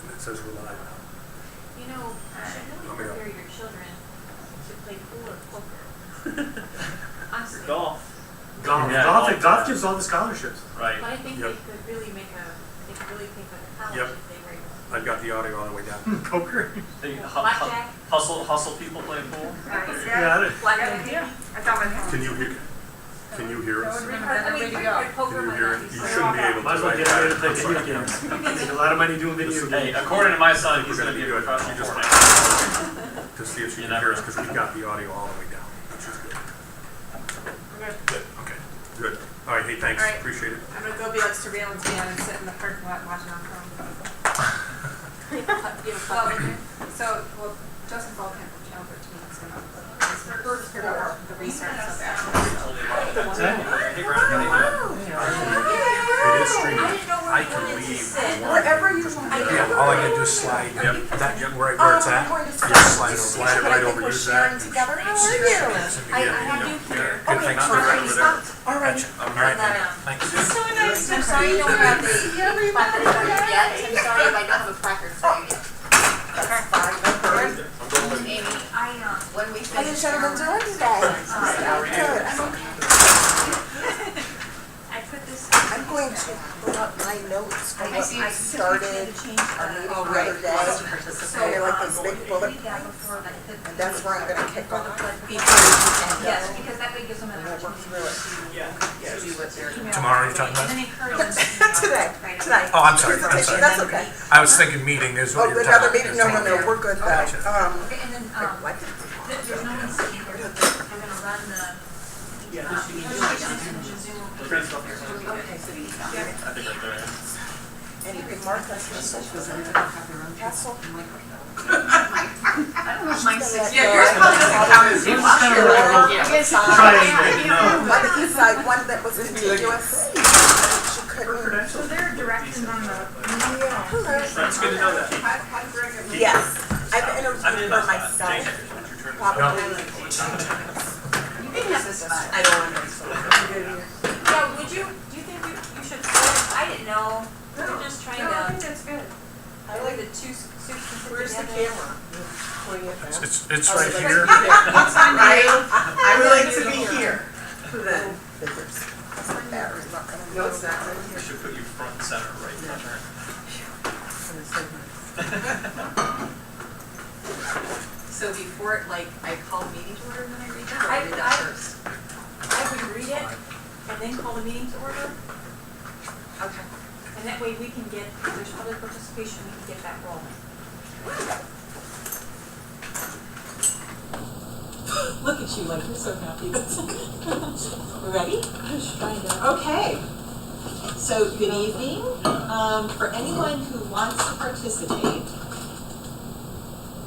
and it says we're live now. You know, you should really prepare your children to play pool or poker. Honestly. Golf. Golf. Yeah, Golf gives all the scholarships. Right. But I think Yep. they could really make they could really pay for the college Yep. if they were able to. I've got the audio all the way down. Poker. They Blackjack. hustle people playing pool. Yeah. I thought my Can you hear? Can you hear us? I mean, poker Can you might hear not it? be You so shouldn't be able to. Might as well get ready to play video games. Make a lot of money doing video Hey, games. according to my son, he's We're going to be a good. professional You just Fortnite. to see if she You can never hear us know. because we've got the audio all the way down, which is good. Good. Okay. Good. All right. Hey, thanks. All right. Appreciate it. I'm gonna go be like surveillance man and sit in the parking lot watching on phone. Well, Justin Balkan from Channel 13 is gonna for the research of that. Hey, Brandon, It is streaming. I can leave. Wherever you want. Yeah. All I gotta do is slide. Yep. That right where it's at. We're going to Just slide it right over. We're Use sharing that. together. How are you? I have you here. Good. Thanks for that over there. All right. All right. Thanks. So nice. I'm sorry you don't have the placard for you yet. I'm sorry if I don't have a placard for you yet. Amy, when we How you finish. gentlemen doing today? Good. I'm okay. I put this. I'm going to pull up my notes from what we started our meeting the other day. So they're like this big bullet points, and that's where I'm going to kick off. Yes, because that way gives them an And we'll work opportunity through it. to do what they're. Tomorrow you're talking And about? then encourage them to do Today. right Tonight. Oh, I'm sorry. I'm Presentation. sorry. That's okay. I was thinking meeting. There's Oh, what you're another talking meeting? about. No, we're good then. Okay, and then, What? there's no one sitting here, but we're gonna run the. Presentation and Zoom. Okay, so you got it. I think right there. Anything, Mark? That's the social castle. Yeah, yours probably doesn't count as He much. was kind of like, try it. On the east side, one that was contiguous. She couldn't. So there are directions on the. Hello. That's good to know that. Yes, I've interviewed her myself, probably 2 times. You can have this spot. I don't understand. Yeah, do you think you should, I didn't know, we were just trying No, I think to, that's good. I like the two suits can sit Where's the together. camera? Pointing at that. It's right here. It's on Right? you. I would like to be here. Then. Battery's not gonna. No, it's not. We should put you front and center right there. So before, like, I call meeting to order and then I read that, or I read that I- first? I would read it and then call the meeting to order, Okay. and that way we can get, if there's public participation, we can get that rolling. Look at you, like, you're so happy. Ready? Okay. So, good evening. For anyone who wants to participate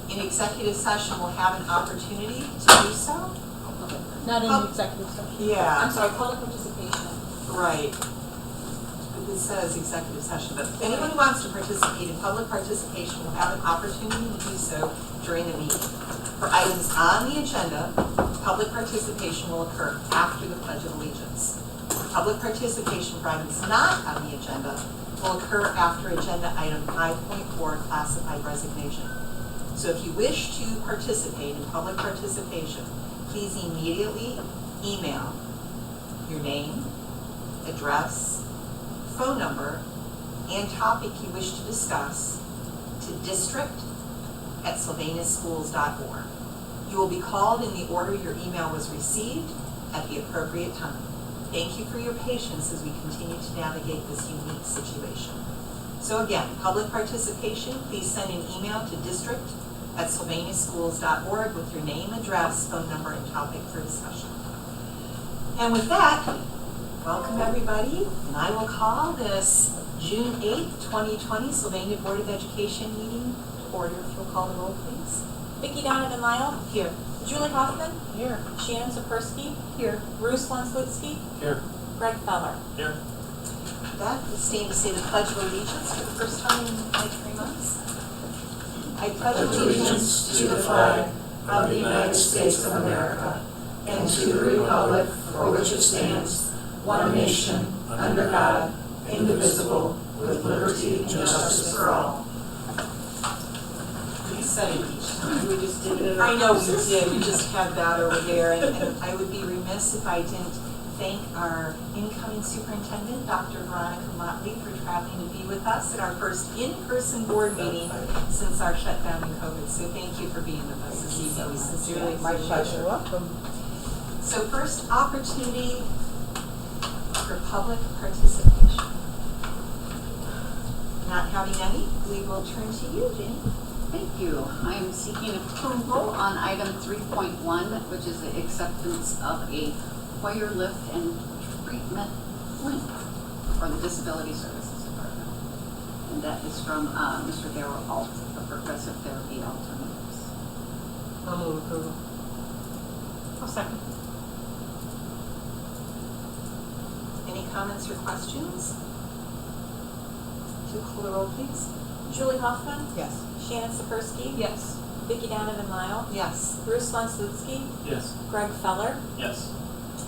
in executive session, will have an opportunity to do so. Not in executive session. Yeah. I'm sorry, public participation. Right. It says executive session, but anyone who wants to participate in public participation will have an opportunity to do so during the meeting. For items on the agenda, public participation will occur after the Pledge of Allegiance. Public participation for items not on the agenda will occur after agenda item 5.4, classified resignation. So if you wish to participate in public participation, please immediately email your name, address, phone number, and topic you wish to discuss to district@sylvanusschools.org. You will be called in the order your email was received at the appropriate time. Thank you for your patience as we continue to navigate this unique situation. So again, public participation, please send an email to district@sylvanusschools.org with your name, address, phone number, and topic for discussion. And with that, welcome everybody, and I will call this June 8th, 2020 Sylvania Board of Education meeting to order. If you'll call the roll, please. Vicki Donovan Lyle, Here. Julie Hoffman, Here. Shannon Sapersky, Here. Bruce Lanslitsky, Here. Greg Feller. Here. With that, we'll stand to say the Pledge of Allegiance for the first time in like 3 months. I pledge allegiance to the flag of the United States of America and to the republic for which it stands, one nation, under God, indivisible, with liberty and justice for all. said it each time. We just did it. I know we did, we just had that over there, and I would be remiss if I didn't thank our incoming superintendent, Dr. Veronica Motley, for traveling to be with us at our first in-person board meeting since our shutdown in COVID. So thank you for being with us this evening, we sincerely My appreciate pleasure. it. Welcome. So first, opportunity for public participation. Not having any, we will turn to you, Jane. Thank you. I am seeking approval on item 3.1, which is the acceptance of a Hoyer lift and treatment link for the Disability Services Department. And that is from Mr. Darrell Alt of Progressive Therapy Alternatives. I'll move approval. I'll second. Any comments or questions? Call the roll, please. Julie Hoffman, Yes. Shannon Sapersky, Yes. Vicki Donovan Lyle, Yes. Bruce Von Slutsky, Yes. Greg Feller, Yes.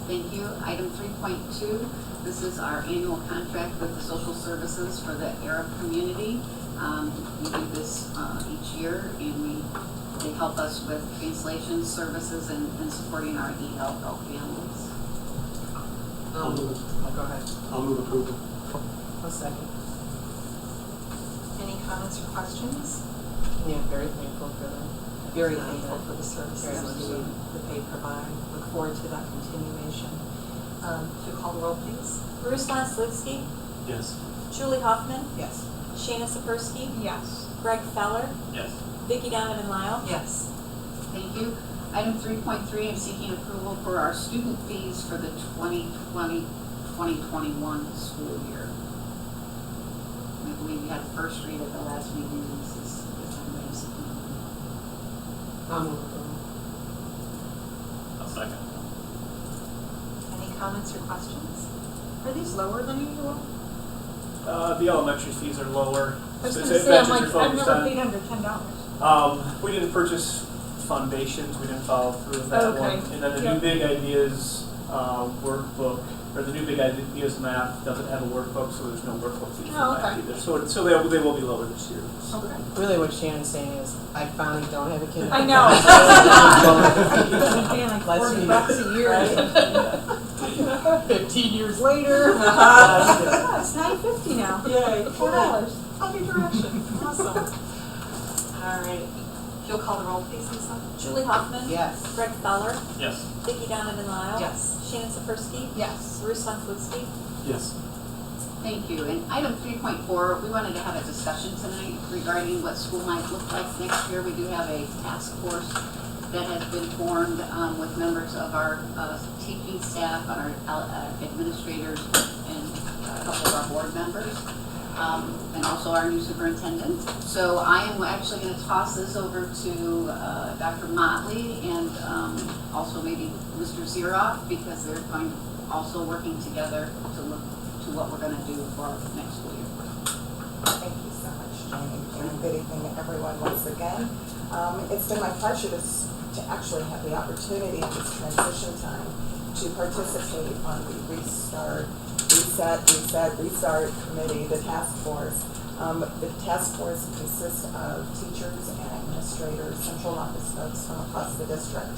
Thank you. Item 3.2, this is our annual contract with the social services for the Arab community. We do this each year, and they help us with translation services and supporting our ELL families. I'll move. Go ahead. I'll move approval. I'll second. Any comments or questions? Yeah, very thankful for them. Very thankful for the services that they provide. Look forward to that continuation. If you call the roll, please. Bruce Von Slutsky, Yes. Julie Hoffman, Yes. Shannon Sapersky, Yes. Greg Feller, Yes. Vicki Donovan Lyle, Yes. Thank you. Item 3.3, I'm seeking approval for our student fees for the 2020-2021 school year. I believe we had a first read at the last meeting, and this is the time that I'm seeking approval. I'll move approval. I'll second. Any comments or questions? Are these lower than usual? The elementary fees are lower. I was So gonna it's say, I'm budgets are like, I've focused never on- paid under $10. We didn't purchase foundations, we didn't follow through with that Okay. one. And then the new big ideas, workbook, or the new big ideas math doesn't have a workbook, so there's no workbook fee for Oh, math okay. either. So they will be lower this year. Okay. Really what Shannon's saying is, I finally don't have a kid. I know. Paying like Less $40 a year. Right? 15 years later. Yeah, it's $9.50 now. Yay. $4. Other direction. Awesome. All right. If you'll call the roll, please, Lisa. Julie Hoffman, Yes. Greg Feller, Yes. Vicki Donovan Lyle, Yes. Shannon Sapersky, Yes. Bruce Von Slutsky, Yes. Thank you. And item 3.4, we wanted to have a discussion tonight regarding what school might look like next year. We do have a task force that has been formed with members of our teaching staff, our administrators, and a couple of our board members, and also our new superintendent. So I am actually going to toss this over to Dr. Motley and also maybe Mr. Xeroff, because they're going to also working together to look to what we're going to do for our next school year. Thank you so much, Jane, and good evening, everyone, once again. It's been my pleasure to actually have the opportunity at this transition time to participate on the Restart Committee, the task force. The task force consists of teachers and administrators, central office folks from across the district.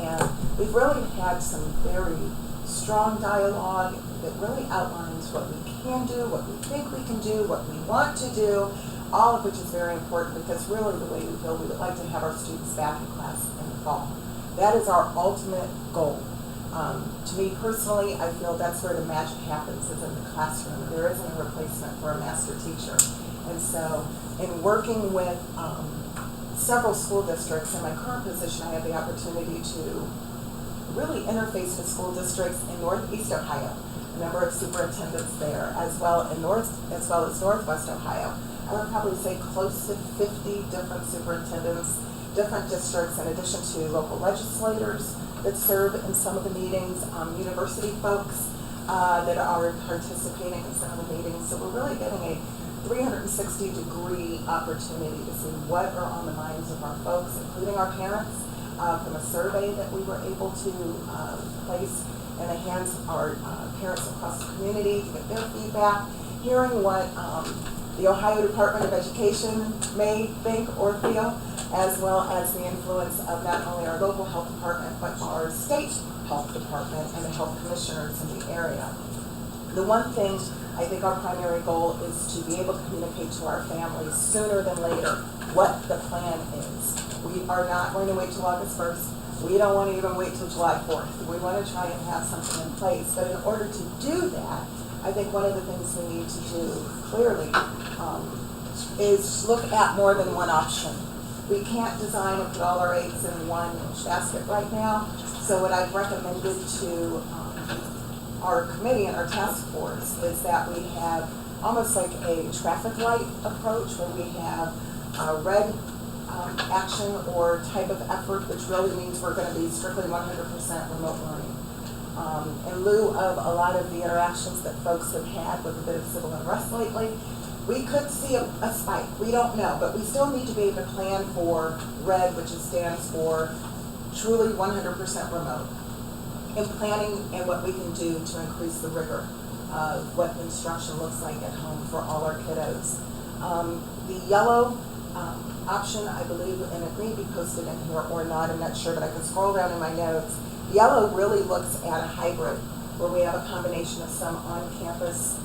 And we've really had some very strong dialogue that really outlines what we can do, what we think we can do, what we want to do, all of which is very important because really the way we feel we would like to have our students back in class in the fall. That is our ultimate goal. To me personally, I feel that's where the magic happens, is in the classroom. There isn't a replacement for a master teacher. And so in working with several school districts, in my current position I have the opportunity to really interface with school districts in Northeast Ohio, a number of superintendents there, as well as Northwest Ohio. I would probably say close to 50 different superintendents, different districts, in addition to local legislators that serve in some of the meetings, university folks that are participating in some of the meetings. So we're really getting a 360-degree opportunity to see what are on the minds of our folks, including our parents, from a survey that we were able to place in the hands of our parents across the community to get their feedback, hearing what the Ohio Department of Education may think or feel, as well as the influence of not only our local health department, but our state health department and the health commissioners in the area. The one thing I think our primary goal is to be able to communicate to our families sooner than later what the plan is. We are not going to wait till August 1st. We don't want to even wait till July 4th. We want to try and have something in place. But in order to do that, I think one of the things we need to do clearly is look at more than one option. We can't design and put all our eggs in one basket right now. So what I've recommended to our committee and our task force is that we have almost like a traffic light approach where we have red action or type of effort, which really means we're going to be strictly 100% remote learning. In lieu of a lot of the interactions that folks have had with a bit of civil unrest lately, we could see a spike. We don't know, but we still need to be able to plan for RED, which stands for truly 100% remote, in planning and what we can do to increase the rigor of what instruction looks like at home for all our kiddos. The yellow option, I believe, and it may be posted in here or not, I'm not sure, but I can scroll down in my notes. Yellow really looks at a hybrid where we have a combination of some on-campus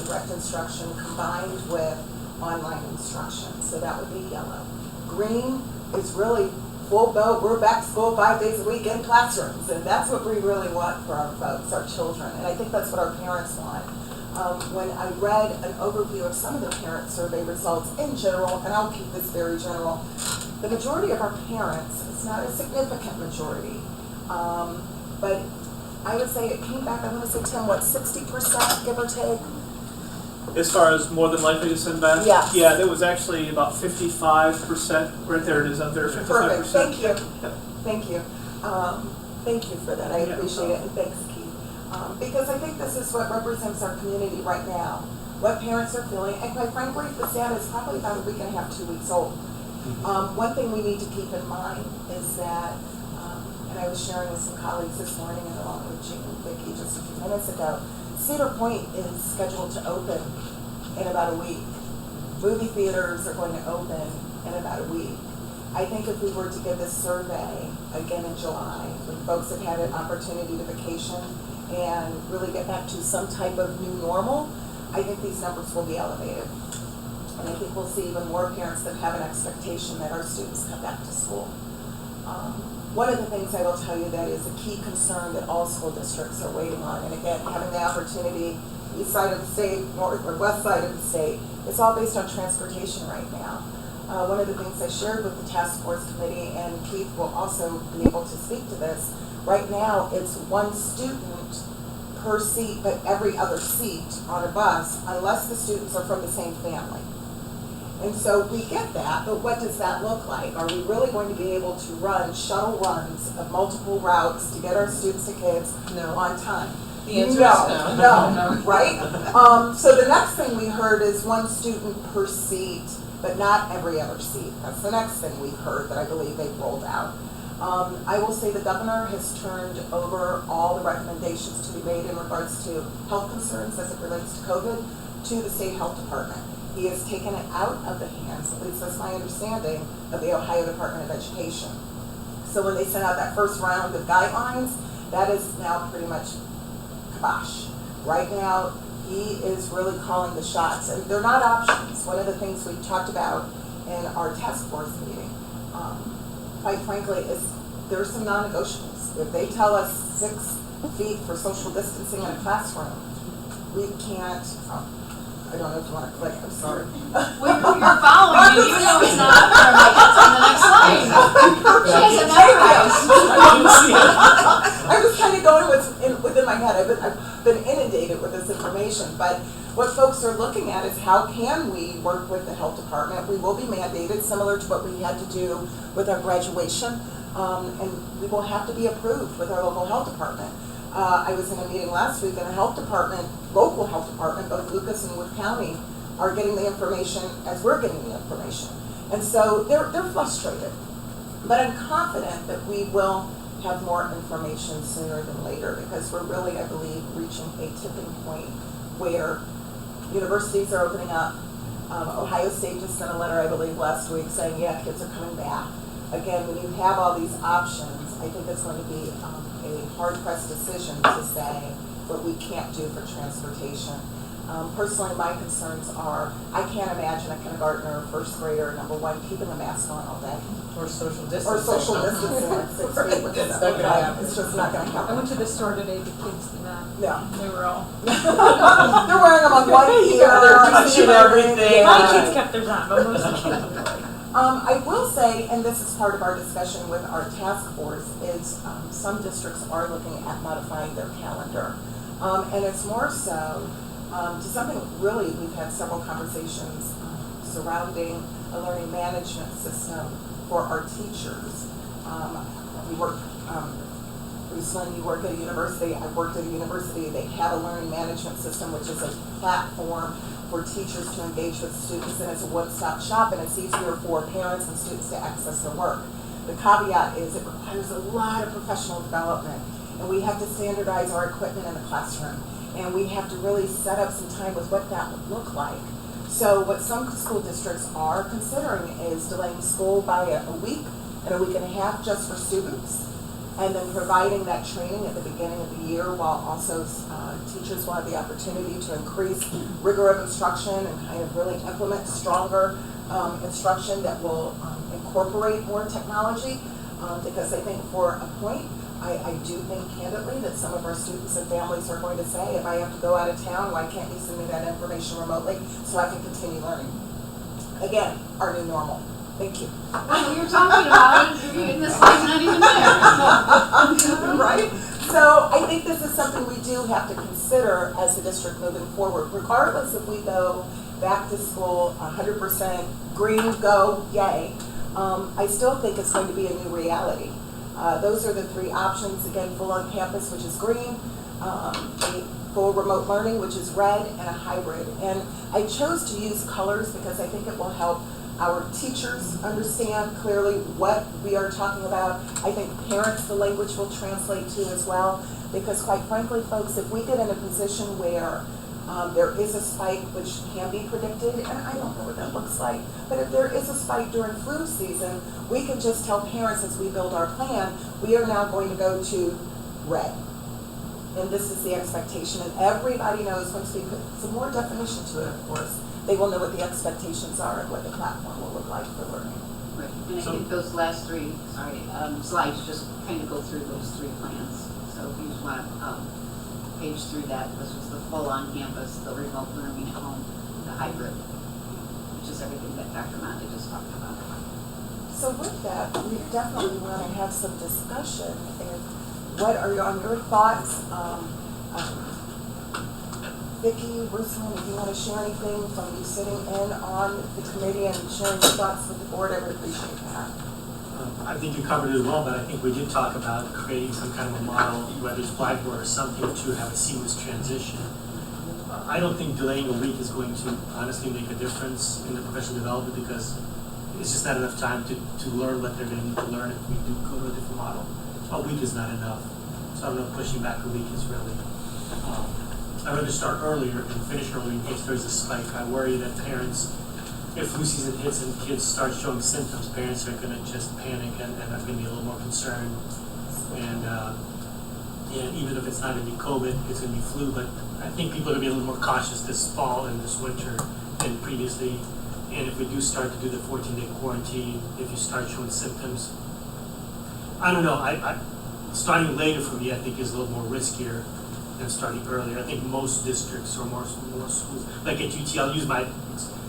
direct instruction combined with online instruction. So that would be yellow. Green is really full boat. We're back to school 5 days a week in classrooms, and that's what we really want for our folks, our children, and I think that's what our parents want. When I read an overview of some of the parent survey results in general, and I'll keep this very general, the majority of our parents, it's not a significant majority, but I would say it came back, I want to say, Tim, what, 60%, give or take? As far as more than likely to send back? Yes. Yeah, there was actually about 55%, right there it is up there, 55%. Perfect, thank you, Yep. thank you. Thank you for that, I Yeah, appreciate it, and thanks, Keith. Because I think this is what represents our community right now, what parents are feeling, and quite frankly, this data is probably about a week and a half, 2 weeks old. One thing we need to keep in mind is that, and I was sharing with some colleagues this morning and along with Jean and Vicki just a few minutes ago, Cedar Point is scheduled to open in about a week. Movie theaters are going to open in about a week. I think if we were to give this survey again in July, when folks have had an opportunity to vacation and really get back to some type of new normal, I think these numbers will be elevated. And I think we'll see even more parents that have an expectation that our students come back to school. One of the things I will tell you that is a key concern that all school districts are waiting on, and again, having the opportunity, east side of the state, north or west side of the state, it's all based on transportation right now. One of the things I shared with the task force committee, and Keith will also be able to speak to this, right now it's one student per seat, but every other seat on a bus, unless the students are from the same family. And so we get that, but what does that look like? Are we really going to be able to run shuttle runs of multiple routes to get our students and kids on time? The answer is no, right? So the next thing we heard is one student per seat, but not every other seat. That's the next thing we've heard that I believe they've rolled out. I will say the governor has turned over all the recommendations to be made in regards to health concerns as it relates to COVID to the state health department. He has taken it out of the hands, at least that's my understanding, of the Ohio Department of Education. So when they sent out that first round of guidelines, that is now pretty much kibosh. Right now, he is really calling the shots, and they're not options. One of the things we talked about in our task force meeting, quite frankly, is there's some non-negotiables. If they tell us 6 feet for social distancing in a classroom, we can't, I don't know if you want to click, I'm sorry. Well, you're following me, even though it's not up there, I'm like, it's on the next slide. She has it memorized. I was kind of going within my head. I've been inundated with this information, but what folks are looking at is how can we work with the health department. We will be mandated, similar to what we had to do with our graduation, and we will have to be approved with our local health department. I was in a meeting last week, and the health department, local health department, both Lucas and Wood County, are getting the information as we're getting the information. And so they're frustrated. But I'm confident that we will have more information sooner than later, because we're really, I believe, reaching a tipping point where Universities are opening up. Ohio State just sent a letter, I believe, last week saying, yeah, kids are coming back. Again, when you have all these options, I think it's going to be a hard-pressed decision to say what we can't do for transportation. Personally, my concerns are, I can't imagine a kindergartner or first grader, number one, keeping a mask on all day. Or social distancing. Or social distancing at 6 feet with It's not gonna happen. It's just not gonna I happen. went to the store today, the kids did not. No. They were all. They're wearing them on one ear. They're touching everything. My kids kept theirs on, but most of the kids were like. I will say, and this is part of our discussion with our task force, is some districts are looking at modifying their calendar. And it's more so to something really, we've had several conversations surrounding a learning management system for our teachers. We work, Bruce Lynn, you work at a university, I've worked at a university, they have a learning management system, which is a platform for teachers to engage with students, and it's a one-stop shop, and it's easier for parents and students to access their work. The caveat is it requires a lot of professional development, and we have to standardize our equipment in the classroom, and we have to really set up some time with what that would look like. So what some school districts are considering is delaying school by a week and a week and a half just for students, and then providing that training at the beginning of the year while also teachers will have the opportunity to increase rigor of instruction and kind of really implement stronger instruction that will incorporate more technology. Because I think for a point, I do think candidly that some of our students and families are going to say, if I have to go out of town, why can't you send me that information remotely so I can continue learning? Again, our new normal. Thank you. Well, we were talking about it, and this is not even there. Right? So I think this is something we do have to consider as the district moving forward, regardless if we go back to school 100% green, go, yay. I still think it's going to be a new reality. Those are the three options. Again, full on campus, which is green, a full remote learning, which is red, and a hybrid. And I chose to use colors because I think it will help our teachers understand clearly what we are talking about. I think parents, the language will translate to as well, because quite frankly, folks, if we get in a position where there is a spike which can be predicted, and I don't know what that looks like, but if there is a spike during flu season, we can just tell parents as we build our plan, we are now going to go to red. And this is the expectation, and everybody knows once we put some more definition to it, of course, they will know what the expectations are and what the platform will look like for learning. Right, and I think those last three, slides just kind of go through those three plans. So if you just want to page through that, this was the full on campus, the remote learning at home, the hybrid, which is everything that Dr. Motley just talked about. So with that, we definitely want to have some discussion. And what are your thoughts? Vicki, Ruslan, if you want to share anything from you sitting in on the committee and sharing your thoughts with the board, I would appreciate that. I think you covered it well, but I think we did talk about creating some kind of a model, whether it's Blackboard or something, to have a seamless transition. I don't think delaying a week is going to honestly make a difference in the professional development, because it's just not enough time to learn what they're going to need to learn if we do go to a different model. A week is not enough. So I don't know if pushing back a week is really... I'd rather start earlier and finish earlier in case there's a spike. I worry that parents, if flu season hits and kids start showing symptoms, parents are going to just panic and are going to be a little more concerned. And even if it's not going to be COVID, it's going to be flu. But I think people are going to be a little more cautious this fall and this winter than previously. And if we do start to do the 14-day quarantine, if you start showing symptoms, I don't know. Starting later for me, I think, is a little more riskier than starting earlier. I think most districts or more schools, like at UT, I'll use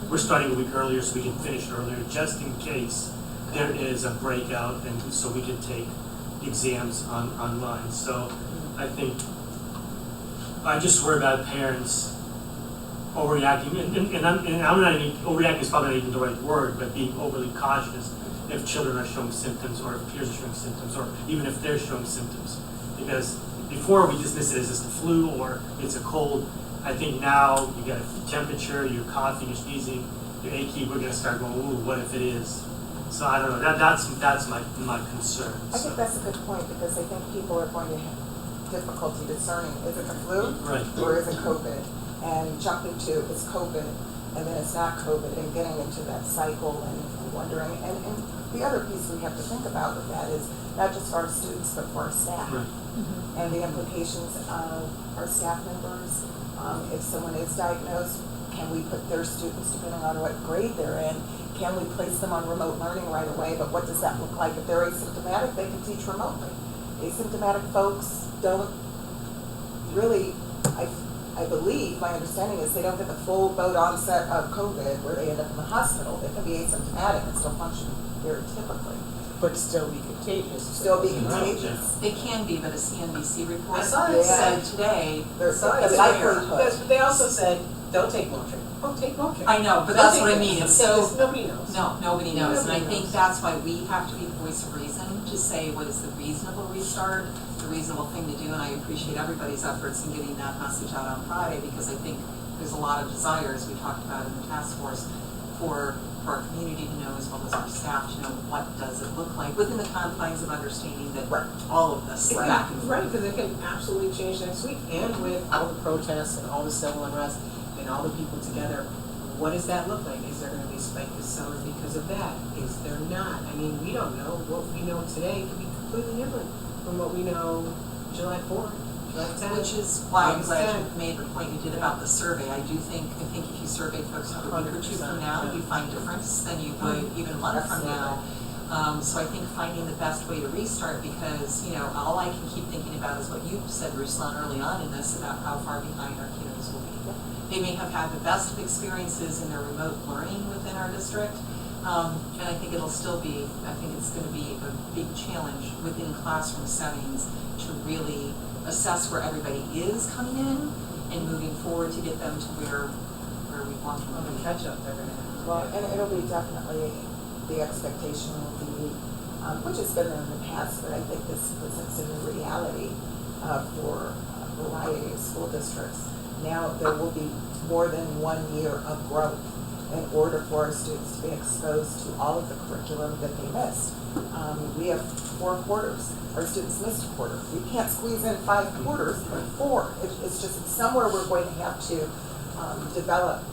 we're starting a week earlier so we can finish earlier, just in case there is a breakout, and so we can take exams online. So I think I just worry about parents overreacting, and I'm not even, overreacting is probably not even the right word, but being overly cautious if children are showing symptoms, or if peers are showing symptoms, or even if they're showing symptoms. Because before we dismiss it as just the flu or it's a cold, I think now you got a temperature, you're coughing, you're sneezing, you're achy, we're gonna start going, ooh, what if it is? So I don't know, that's my concern. I think that's a good point, because I think people are going to have difficulty discerning, is it the flu? Right. Or is it COVID? and jumping to it's COVID and then it's not COVID and getting into that cycle and wondering. And the other piece we have to think about with that is not just for our students but for our staff. Right. And the implications of our staff members. If someone is diagnosed, can we put their students, depending on what grade they're in, can we place them on remote learning right away? But what does that look like? If they're asymptomatic, they can teach remotely. Asymptomatic folks don't really, I believe, my understanding is they don't get the full boat onset of COVID where they end up in the hospital. They can be asymptomatic and still function very typically. But still be contagious. Still be contagious. They can be, but a CNBC report I saw it. said today, There's So the it's likelihood. But they also said, don't take Motrin. Oh, take Motrin. I know, but Don't that's take what I it. mean, it's so, Because nobody knows. no, nobody knows, and I Nobody think knows. that's why we have to be the voice of reason to say what is the reasonable restart, the reasonable thing to do, and I appreciate everybody's efforts in getting that message out on Friday, because I think there's a lot of desire, as we talked about in the task force, for our community to know, as well as our staff to know what does it look like, within the confines of understanding that Right. all of this back and forth. Right, because it can absolutely change next week, and with all the protests and all the civil unrest and all the people together, what does that look like? Is there gonna be a spike this summer because of that? Is there not? I mean, we don't know. What we know today could be completely different from what we know July 4th, July 10th. Which is why I'm August glad 10th. you made the point you did about the survey. I think if you surveyed folks a week or two from 100%, now, yeah. you find difference than you would even a month from now. So I think finding the best way to restart, because, you know, all I can keep thinking about is what you said, Ruslan, early on in this about how far behind our kiddos will be. They may have had the best of experiences in their remote learning within our district, and I think it's going to be a big challenge within classroom settings to really assess where everybody is coming in and moving forward to get them to where we want them On to the be. catch-up, they're gonna have. Well, and it'll be definitely, the expectation will be, which has been in the past, but I think this presents a new reality for a variety of school districts. Now there will be more than 1 year of growth in order for our students to be exposed to all of the curriculum that they missed. We have 4 quarters. Our students missed a quarter. We can't squeeze in 5 quarters, but 4. It's just somewhere we're going to have to develop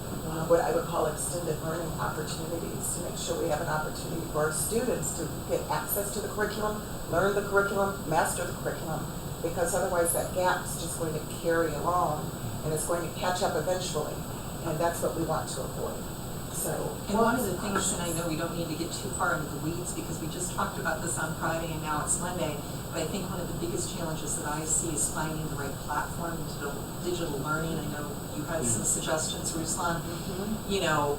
what I would call extended learning opportunities to make sure we have an opportunity for our students to get access to the curriculum, learn the curriculum, master the curriculum, because otherwise that gap's just going to carry along and it's going to catch up eventually, and that's what we want to avoid. So, And one of the things, and I know we don't need to get too far into the weeds because we just talked about this on Friday and now it's Monday, but I think one of the biggest challenges that I see is finding the right platform to digital learning. I know you had some suggestions, Ruslan. You know,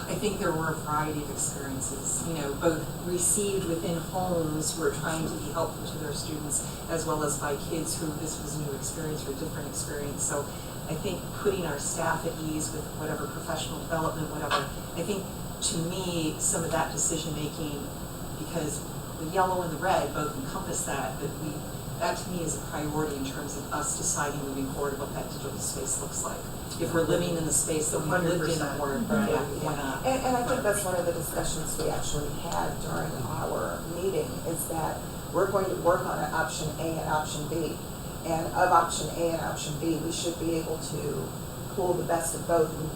I think there were a variety of experiences, you know, both received within homes who are trying to be helpful to their students, as well as by kids who this was a new experience or a different experience. So I think putting our staff at ease with whatever professional development, whatever, I think to me, some of that decision making, because the yellow and the red both encompass that that to me is a priority in terms of us deciding moving forward what that digital space looks like. If we're living in the space that we lived in 100%. or why not? and I think that's one of the discussions we actually had during our meeting, is that we're going to work on an option A and option B. And of option A and option B, we should be able to pull the best of both. And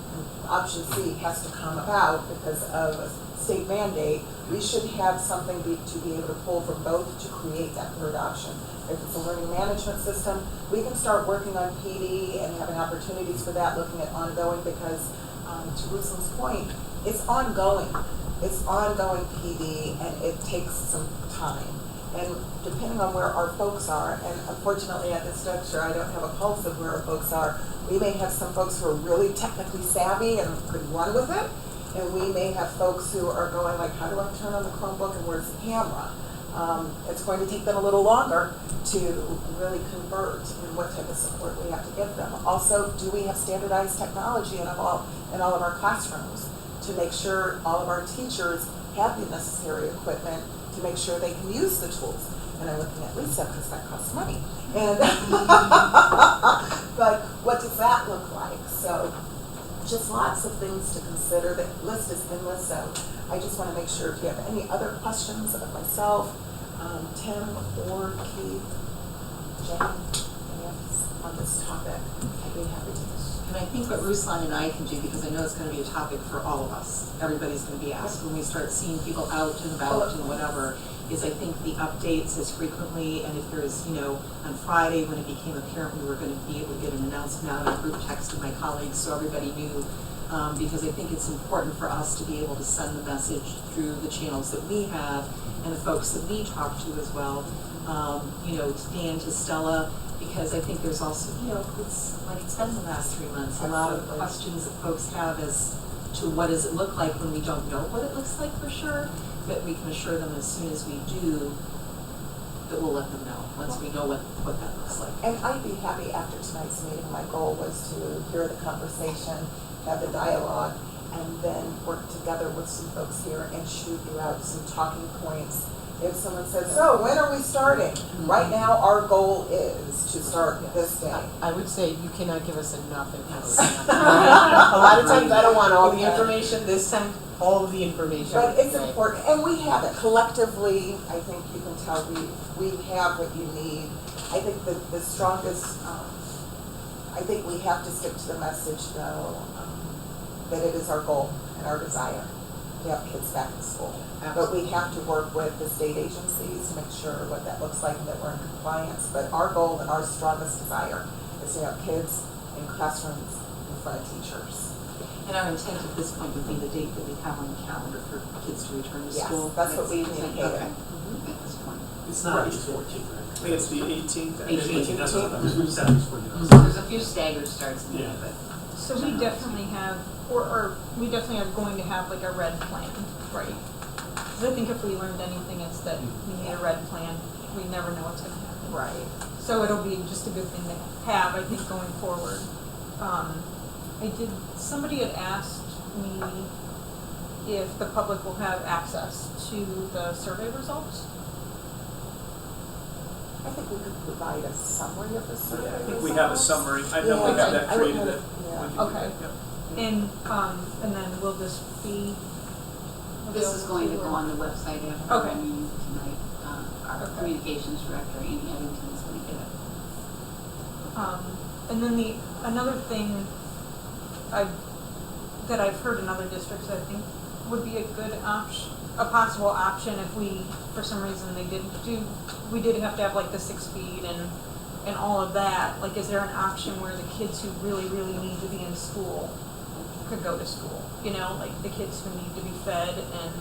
option C has to come about because of a state mandate. We should have something to be able to pull from both to create that third option. If it's a learning management system, we can start working on PD and having opportunities for that, looking at ongoing, because to Ruslan's point, it's ongoing. It's ongoing PD, and it takes some time. And depending on where our folks are, and unfortunately at this juncture, I don't have a pulse of where our folks are. We may have some folks who are really technically savvy and could run with it, and we may have folks who are going like, how do I turn on the Chromebook and where's the camera? It's going to take them a little longer to really convert in what type of support we have to give them. Also, do we have standardized technology in all of our classrooms to make sure all of our teachers have the necessary equipment to make sure they can use the tools? And I'm looking at Lisa because that costs money. And but what does that look like? So just lots of things to consider. The list is endless, so I just want to make sure if you have any other questions of myself, Tim or Keith, Jenny, any of us on this topic, I'd be happy to. And I think what Ruslan and I can do, because I know it's gonna be a topic for all of us, everybody's gonna be asked when we start seeing people out and about and whatever, is I think the updates as frequently, and if there's, on Friday when it became apparent we were gonna be able to get an announcement out on a group text to my colleagues so everybody knew, because I think it's important for us to be able to send the message through the channels that we have and the folks that we talk to as well, to Dan, to Stella, because I think there's also, it's been the last 3 months, a lot of Absolutely. questions that folks have as to what does it look like when we don't know what it looks like for sure, but we can assure them as soon as we do that we'll let them know, once we know what that looks like. And I'd be happy after tonight's meeting, my goal was to hear the conversation, have the dialogue, and then work together with some folks here and shoot you out some talking points. If someone says, so when are we starting? Right now, our goal is to start this day. I would say you cannot give us enough information. A lot of times I don't want all the information, this time all of the information. But it's Right. important, and we have it collectively. I think you can tell we have what you need. I think that the strongest, I think we have to stick to the message though, that it is our goal and our desire to have kids back in school. But we have to work with the state agencies to make sure what that looks like and that we're in compliance. But our goal and our strongest desire is to have kids in classrooms in front of teachers. And our intent at this point would be the date that we have on the calendar for kids to return to Yes, school. that's what we communicated. Okay. At this point. It's not, it's 14th, right? I think it's the 18th. 18th, that's what I thought, we said it was 14th. So there's a few staggered starts in there, Yeah. but. So we definitely have, or we definitely are going to have like a red plan, right? Because I think if we learned anything, it's that we need a red plan. We never know what's gonna happen. Right. So it'll be just a good thing to have, I think, going forward. Somebody had asked me if the public will have access to the survey results. I think we could provide a summary of the survey. Yeah, I think we have a results. summary. I know we have that I would created. have- yeah. We can do Okay. that, yep. And then will this be? This is going to go on the website after Okay. our meeting tonight. Our Okay. communications director, Amy Eddington, is going to get it. And then another thing that I've heard in other districts, I think would be a good option, a possible option if we, for some reason, we did have to have like the 6 feet and all of that. Like, is there an option where the kids who really, really need to be in school could go to school? Like the kids who need to be fed and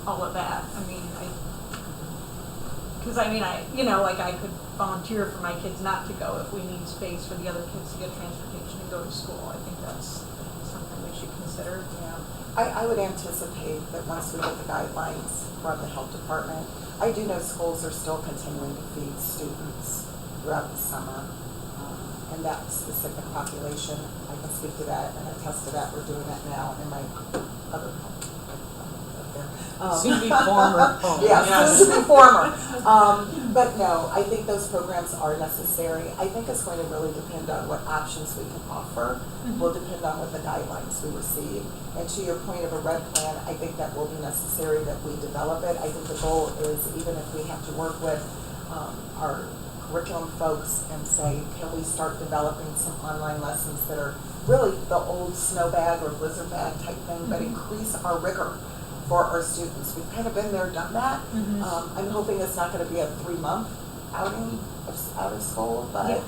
all of that. I could volunteer for my kids not to go if we need space for the other kids to get transportation and go to school. I think that's something we should consider. Yeah. I would anticipate that once we get the guidelines from the health department, I do know schools are still continuing to feed students throughout the summer. And that specific population, I can speak to that and attest to that. We're doing that now in my other home. Soon to be former home. Yeah, soon to be former. But no, I think those programs are necessary. I think it's going to really depend on what options we can offer. Will depend on what the guidelines we receive. And to your point of a red plan, I think that will be necessary that we develop it. I think the goal is, even if we have to work with our curriculum folks and say, can we start developing some online lessons that are really the old snow bag or blizzard bag type thing, but increase our rigor for our students. We've kind of been there, done that. I'm hoping it's not going to be a 3-month outing out of school, but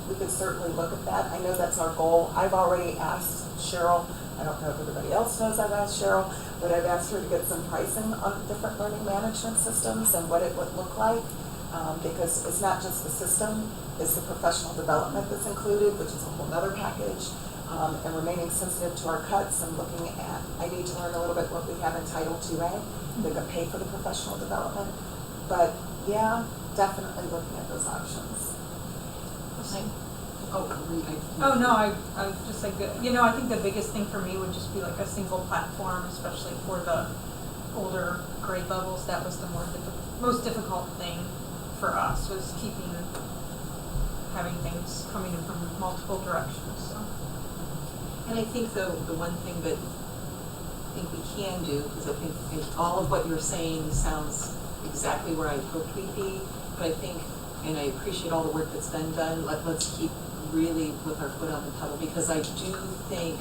we could certainly look at that. I know that's our goal. I've already asked Cheryl, I don't know if everybody else knows I've asked Cheryl, but I've asked her to get some pricing on different learning management systems and what it would look like, because it's not just the system, it's the professional development that's included, which is a whole nother package. And remaining sensitive to our cuts and looking at, I need to learn a little bit what we have in Title IIA, they could pay for the professional development. But yeah, definitely looking at those options. Oh, no, I was just like, I think the biggest thing for me would just be like a single platform, especially for the older grade levels. That was the most difficult thing for us, was having things coming in from multiple directions, so. And I think the one thing that I think we can do, because I think all of what you're saying sounds exactly where I hoped we'd be, but I think, and I appreciate all the work that's been done, let's keep really with our foot on the pedal, because I do think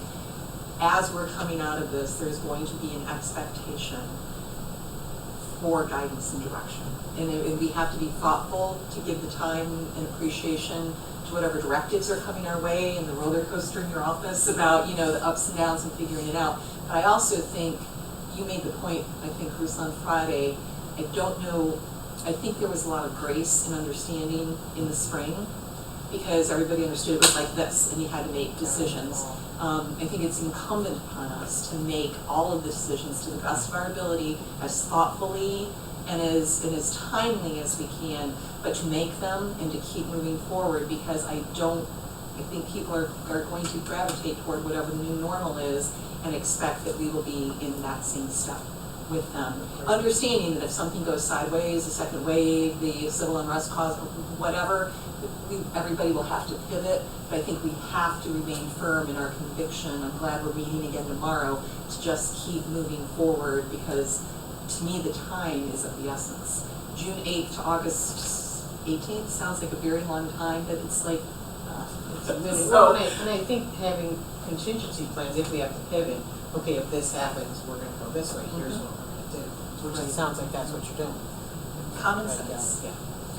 as we're coming out of this, there's going to be an expectation for guidance and direction. And we have to be thoughtful to give the time and appreciation to whatever directives are coming our way and the roller coaster in your office about, you know, the ups and downs and figuring it out. But I also think, you made the point, I think, Bruce, on Friday, I don't know, I think there was a lot of grace and understanding in the spring because everybody understood it was like this and you had to make decisions. I think it's incumbent upon us to make all of the decisions to the best of our ability, as thoughtfully and as timely as we can, but to make them and to keep moving forward, because I think people are going to gravitate toward whatever the new normal is and expect that we will be in that same step with them. Understanding that if something goes sideways, a second wave, the civil unrest cause, whatever, everybody will have to pivot, but I think we have to remain firm in our conviction. I'm glad we're meeting again tomorrow to just keep moving forward, because to me the time is of the essence. June 8th to August 18th sounds like a very long time, but it's like, It's a minute. Well, and I think having contingency plans, if we have to pivot, okay, if this happens, we're gonna go this way, here's what we're gonna do. Which it sounds like that's what you're doing. common sense.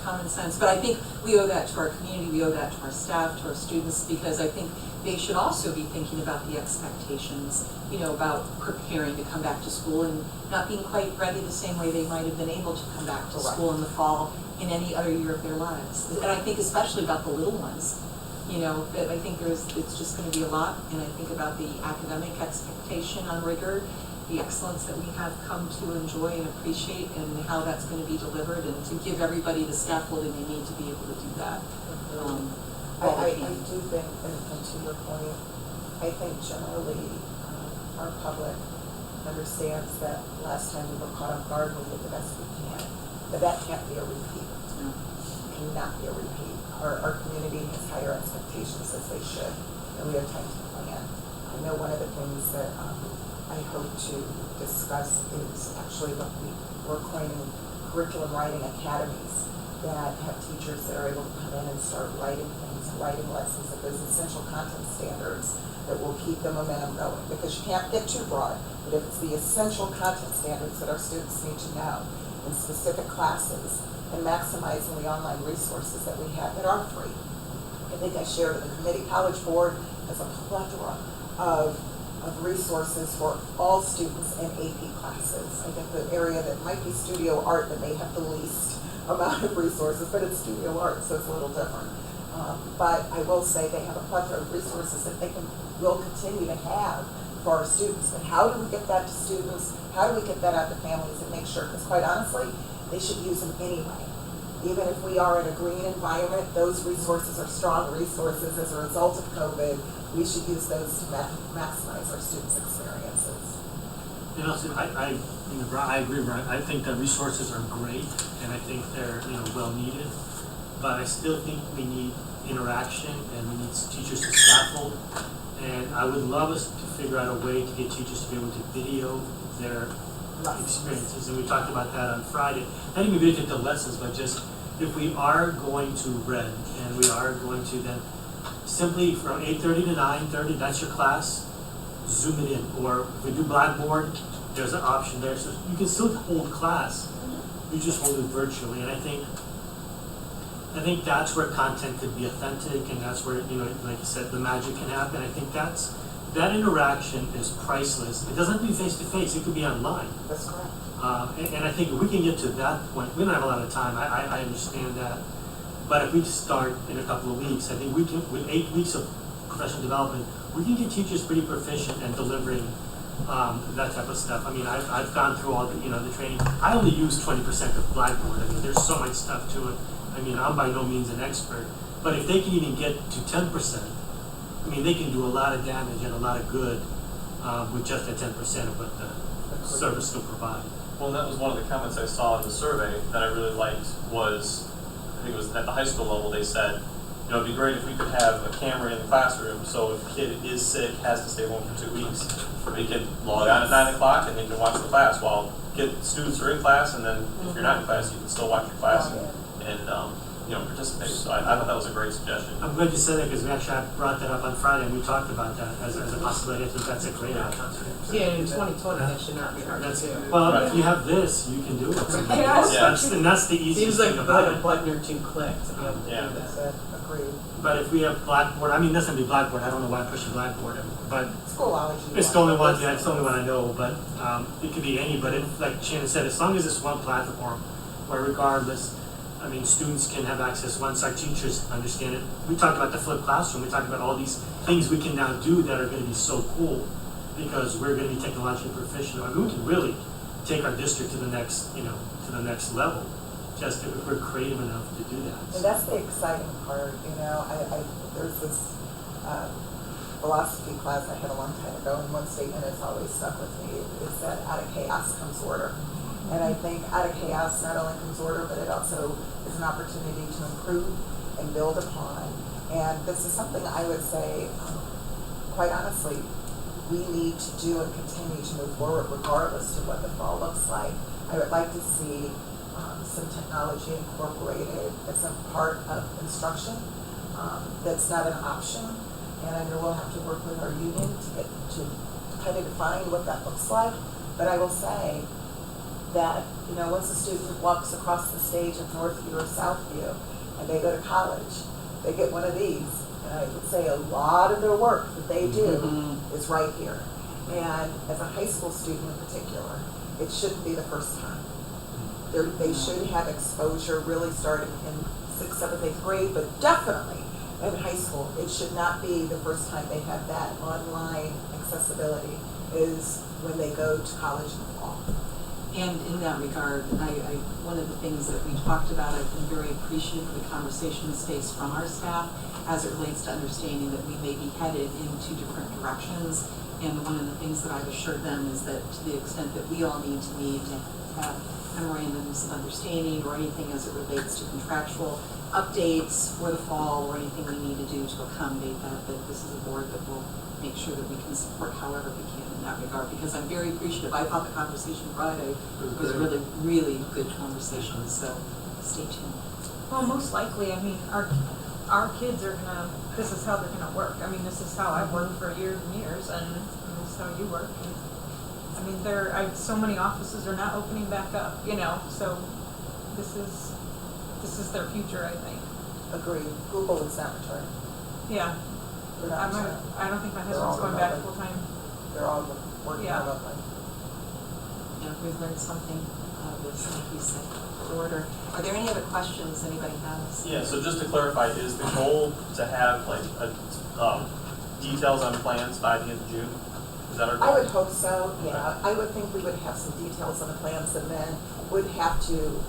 Common sense, but I think we owe that to our community, we owe that to our staff, to our students, because I think they should also be thinking about the expectations, you know, about preparing to come back to school and not being quite ready the same way they might have been able to come back to school in the fall in any other year of their lives. And I think especially about the little ones, you know, that I think it's just gonna be a lot, and I think about the academic expectation on rigor, the excellence that we have come to enjoy and appreciate, and how that's going to be delivered, and to give everybody the scaffolding they need to be able to do that. I do think, and to your point, I think generally our public understands that last time we were caught off guard, we did the best we can. But that can't be a repeat. Cannot be a repeat. Our community has higher expectations, as they should, and we have time to plan. I know one of the things that I hope to discuss is actually what we're coining curriculum writing academies that have teachers that are able to come in and start writing things, writing lessons of those essential content standards that will keep the momentum going. Because you can't get too broad, but if it's the essential content standards that our students need to know in specific classes and maximizing the online resources that we have that are free. I think I shared with the committee, College Board has a plethora of resources for all students in AP classes. I think the area that might be studio art that may have the least amount of resources, but it's studio art, so it's a little different. But I will say they have a plethora of resources that will continue to have for our students. But how do we get that to students? How do we get that out to families and make sure? Because quite honestly, they should use them anyway. Even if we are in a green environment, those resources are strong resources as a result of COVID. We should use those to maximize our students' experiences. You know, so I agree, Brian. I think the resources are great, and I think they're, you know, well needed. But I still think we need interaction, and we need teachers to scaffold. And I would love us to figure out a way to get teachers to be able to video their experiences. And we talked about that on Friday. Not even video the lessons, but just if we are going to read, and we are going to then simply from 8:30 to 9:30, that's your class, zoom it in. Or if we do Blackboard, there's an option there. So you can still hold class, you just hold it virtually. And I think that's where content could be authentic, and that's where, you know, like you said, the magic can happen. I think that interaction is priceless. It doesn't have to be face to face, it could be online. That's correct. And I think if we can get to that point, we don't have a lot of time, I understand that. But if we start in a couple of weeks, I think we can, with 8 weeks of professional development, we can get teachers pretty proficient in delivering that type of stuff. I mean, I've gone through all the, you know, the training. I only use 20% of Blackboard. I mean, there's so much stuff to it. I mean, I'm by no means an expert. But if they can even get to 10%, I mean, they can do a lot of damage and a lot of good with just that 10% of what the service can provide. Well, that was one of the comments I saw in the survey that I really liked was, I think it was at the high school level, they said, you know, it'd be great if we could have a camera in the classroom, so if a kid is sick, has to stay home for 2 weeks, they can log on at 9 o'clock and they can watch the class while students are in class, and then if you're not in class, you can still watch your class. And participate. So I thought that was a great suggestion. I'm glad you said that, because we actually I brought that up on Friday, and we talked about that as a possibility. I think that's a great option. Yeah, in 2020, that should not be hard to That's, do. well, Right. if you have this, you can do it. Yeah. And that's the easiest Seems like thing about a it. button or two click to be able to Yeah. do that. That's it, agreed. But if we have Blackboard, I mean, this would be Blackboard, I don't know why I pushed Blackboard, but Schoolology. it's the only one, yeah, it's the only one I know, but, it could be any, but it, like Shannon said, as long as it's one platform, where regardless, I mean, students can have access, once our teachers understand it. We talked about the flipped classroom, we talked about all these things we can now do that are gonna be so cool, because we're gonna be technologically proficient. I mean, we can really take our district to the next, to the next level, just if we're creative enough to do that. And that's the exciting part, there's this philosophy class I had a long time ago, and one statement has always stuck with me. It said, out of chaos comes order. And I think out of chaos not only comes order, but it also is an opportunity to improve and build upon. And this is something I would say, quite honestly, we need to do and continue to move forward regardless of what the fall looks like. I would like to see some technology incorporated as a part of instruction. That's not an option, and I know we'll have to work with our union to kind of define what that looks like. But I will say that, once a student walks across the stage of Northview or Southview and they go to college, they get one of these. And I would say a lot of their work that they do is right here. And as a high school student in particular, it shouldn't be the first time. They should have exposure really starting in 6th, 7th, 8th grade, but definitely in high school. It should not be the first time they have that online accessibility is when they go to college in the fall. And in that regard, one of the things that we talked about, I've been very appreciative of the conversation space from our staff as it relates to understanding that we may be headed in two different directions. And one of the things that I've assured them is that to the extent that we all need to have memorandums of understanding or anything as it relates to contractual updates for the fall or anything we need to do to accommodate that this is a board that will make sure that we can support however we can in that regard, because I'm very appreciative. I thought the conversation Friday was a really, really good conversation, so stay tuned. Well, most likely, I mean, our kids are this is how they're gonna work. I mean, this is how I've worked for years and years, and this is how you work. And, I mean, so many offices are not opening back up, so this is their future, I think. Agreed. Google is not returning. Yeah. They're not returning. I don't think my They're all husband's going back remote. full time. They're all working Yeah. remotely. Yeah, we've learned something out of this, like you said, order. Are there any other questions anybody has? Yeah, so just to clarify, is the goal to have details on plans by the end of June? Is that our goal? I would hope so, yeah. I would think we would have some details on the plans and then would have to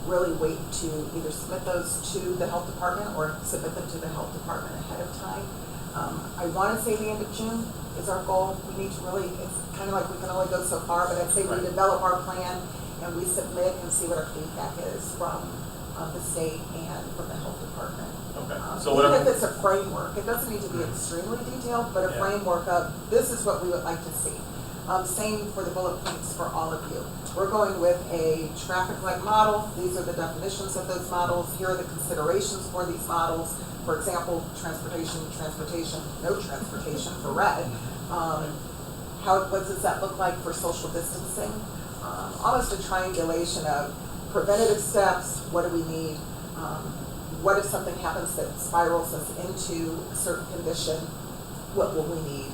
really wait to either submit those to the health department or submit them to the health department ahead of time. I want to say the end of June is our goal. We need to really, it's kind of like we can only go so far, but I'd say we develop our plan and we submit and see what our feedback is from the state and from the health department. Okay. Even if it's a framework, it doesn't need to be extremely detailed, but a framework of this is what we would like to see. Same for the bullet points for all of you. We're going with a traffic light model. These are the definitions of those models. Here are the considerations for these models. For example, transportation, no transportation for red. What does that look like for social distancing? Almost a triangulation of preventative steps, what do we need? What if something happens that spirals us into a certain condition? What will we need?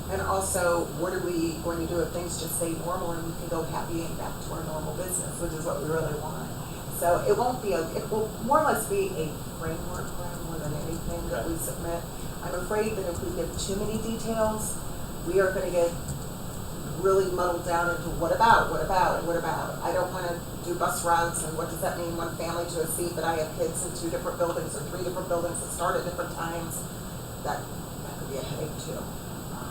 And also, what are we going to do if things just stay normal and we can go happy and back to our normal business, which is what we really want. So it won't be it will more or less be a framework more than anything that we submit. I'm afraid that if we give too many details, we are going to get really muddled down into what about. I don't want to do bus routes and what does that mean, one family to a seat, but I have kids in 2 different buildings or 3 different buildings that start at different times. That could be a headache too.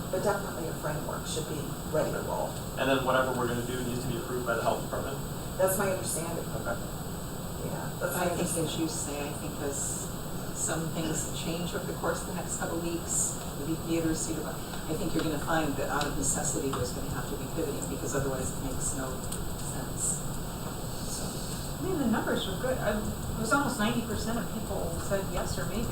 But definitely a framework should be ready to roll. And then whatever we're going to do needs to be approved by the health department? That's my understanding. Okay. Yeah, that's I my think, as understanding. you say, I think as some things change over the course of the next couple of weeks, maybe theaters, I think you're going to find that out of necessity there's going to have to be pivoting because otherwise it makes no sense. So. I mean, the numbers were good. It was almost 90% of people said yes or maybe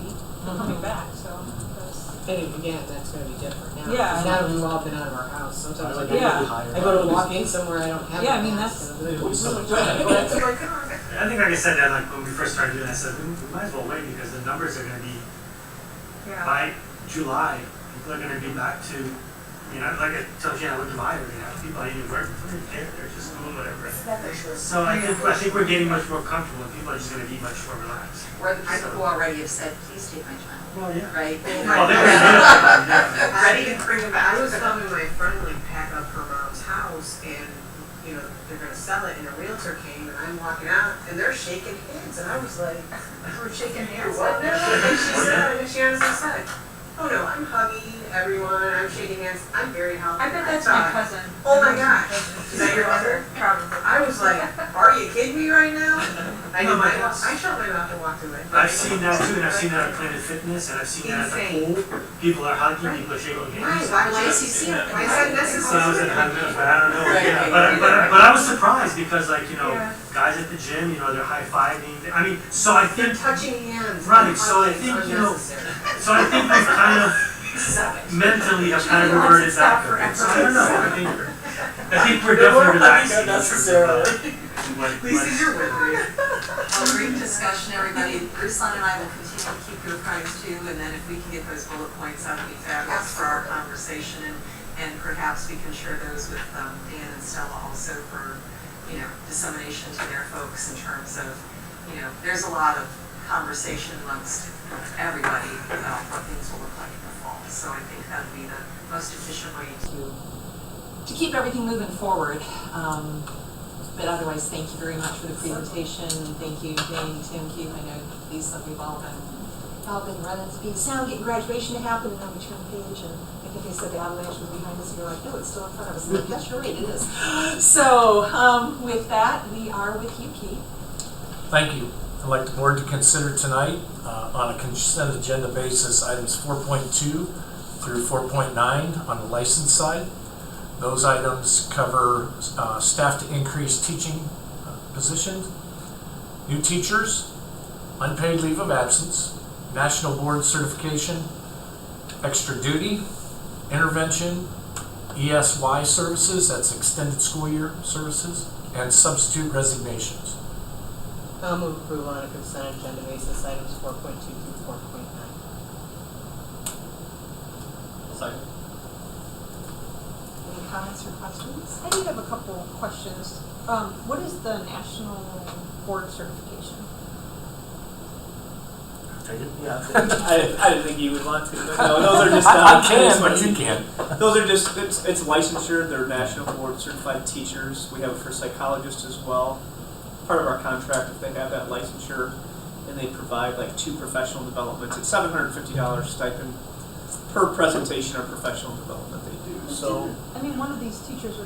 coming back, so that's, And again, that's gonna be different now. Yeah. 'Cause now we've all been out of our house. Sometimes I go, Yeah. I go to walk in somewhere I don't have Yeah, a I mean, mask, that's- and I'm really So- enjoying it. But it's like, I think like I said that like when we first started doing that, I said we might as well wait because the numbers are gonna be, by July, people are gonna be back to, you know, like I told you, I went to Meyer, you know, people are even working from there, they're just doing whatever. So I think we're getting much more comfortable, and people are just gonna be much more relaxed. Or the people who already have said, please take my child, Well, yeah. right? Well, they're gonna do Ready to bring them back. I was helping my friend like pack up her mom's house and, you know, they're gonna sell it and a realtor came and I'm walking out and they're shaking hands and I was like, we're shaking hands. What? No. And she said, and she honestly said, oh no, I'm hugging everyone, I'm shaking hands, I'm very healthy. I bet that's my cousin. Oh my gosh, is that your mother? Probably. I was like, are you kidding me right now? I No, know, but I shut my mouth and walked away. I've seen that too, and I've seen that at Planet Fitness, and I've seen that at the pool. People are hugging, people are shaking hands. Why would you see it? Why is that necessary? So I was at Hunter's, but I don't know. Right, Yeah, right, but I was surprised because like, you know, Yeah. guys at the gym, you know, they're high-fiving. I mean, so I They're think, touching hands. Right, and so I hugging, think, you know, unnecessary. so I think we've kind of mentally have kind of reverted back a bit. So I don't know, I think we're definitely relaxing. At least you're with me. Well, great discussion, everybody. Ruslan and I will continue to keep you apprised too, and then if we can get those bullet points, that would be fabulous for our conversation, and perhaps we can share those with Dan and Stella also for, you know, dissemination to their folks in terms of, you know, there's a lot of conversation amongst everybody about what things will look like in the fall. So I think that would be the most efficient way to keep everything moving forward. But otherwise, thank you very much for the presentation. Thank you, Jane, Tim, Keith. I know Lisa, we've all been running speed sound, getting graduation to happen, and then we turn the page, and I think they said the avalanche was behind us, and you're like, no, it's still in front of us. And I'm like, yes, you're right, it is. So, with that, we are with you, Keith. Thank you. I'd like the board to consider tonight, on a consent agenda basis, items 4.2 through 4.9 on the license side. Those items cover staff to increase teaching positions, new teachers, unpaid leave of absence, national board certification, extra duty, intervention, ESY services, that's extended school year services, and substitute resignations. I'll move approval on a consent agenda basis, items 4.2 through 4.9. Second. Any comments or questions? I do have a couple questions. What is the national board certification? Take it. Yeah, I didn't think you would want to. But no, those are just. I can, but you can. Those are just, it's licensure, they're national board certified teachers. We have it for psychologists as well. Part of our contract, if they have that licensure, and they provide like 2 professional developments, it's $750 stipend per presentation or professional development they do, so. I mean, one of these teachers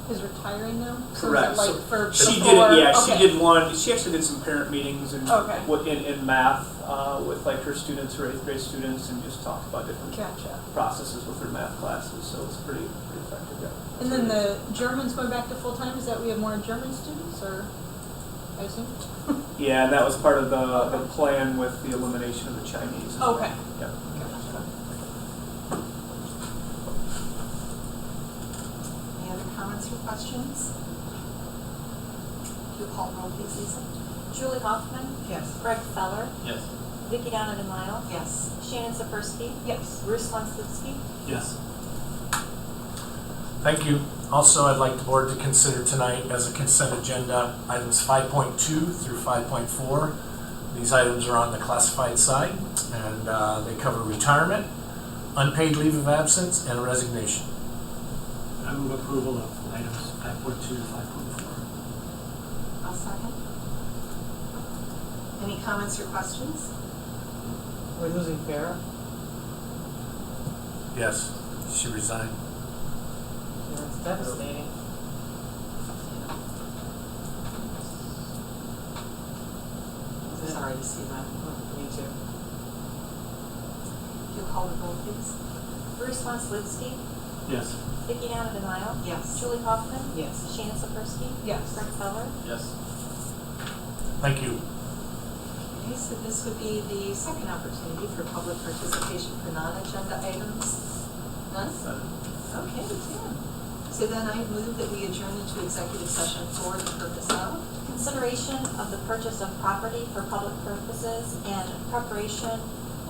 is retiring now? So Correct. is it like So for she before? did it, yeah, Okay. she did one, she actually did some parent meetings and Okay. in math, with like her students, her 8th grade students, and just talked about different Gotcha. processes with her math classes, so it's pretty effective, yeah. And then the German's going back to full-time, is that we have more German students, or, I assume? Yeah, and that was part of the plan with the elimination of the Chinese as well. Okay. Yeah. Any other comments or questions? Do you call roll, please, Lisa? Julie Hoffman, Yes. Greg Feller, Yes. Vicki Donademile, Yes. Shannon Sapersky, Yes. Ruslan Slutsky. Yes. Thank you. Also, I'd like the board to consider tonight as a consent agenda, items 5.2 through 5.4. These items are on the classified side, and they cover retirement, unpaid leave of absence, and resignation. I move approval of items 5.2 to 5.4. I'll second. Any comments or questions? We're losing Farah. Yes, she resigned. Yeah, it's devastating. Sorry to see that. Me too. If you'll call the roll, please. Ruslan Slutsky, Yes. Vicki Donademile, Yes. Julie Hoffman, Yes. Shannon Sapersky, Yes. Greg Feller. Yes. Thank you. Okay, so this would be the second opportunity for public participation for non-agenda items. None? Okay, Tim. So then I move that we adjourn into executive session for the purpose of Consideration of the purchase of property for public purposes and preparation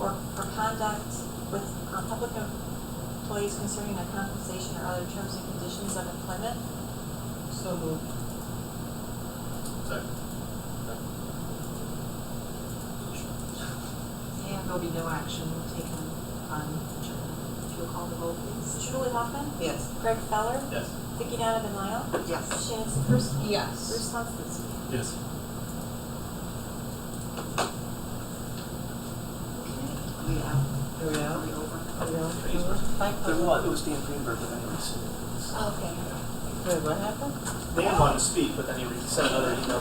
or for conduct with public employees concerning a compensation or other terms and conditions of employment. So moved. Second. And there'll be no action taken on adjournment. If you'll call the roll, please. Julie Hoffman, Yes. Greg Feller, Yes. Vicki Donovan Lyle, Yes. Shannon Sipers, Yes. Bruce Constance. Yes. We out. Are we out? We over. Are we out? It was Dan Greenberg, but anyway, Okay. Wait, what happened? Dan wanted to speak, but then he sent another email that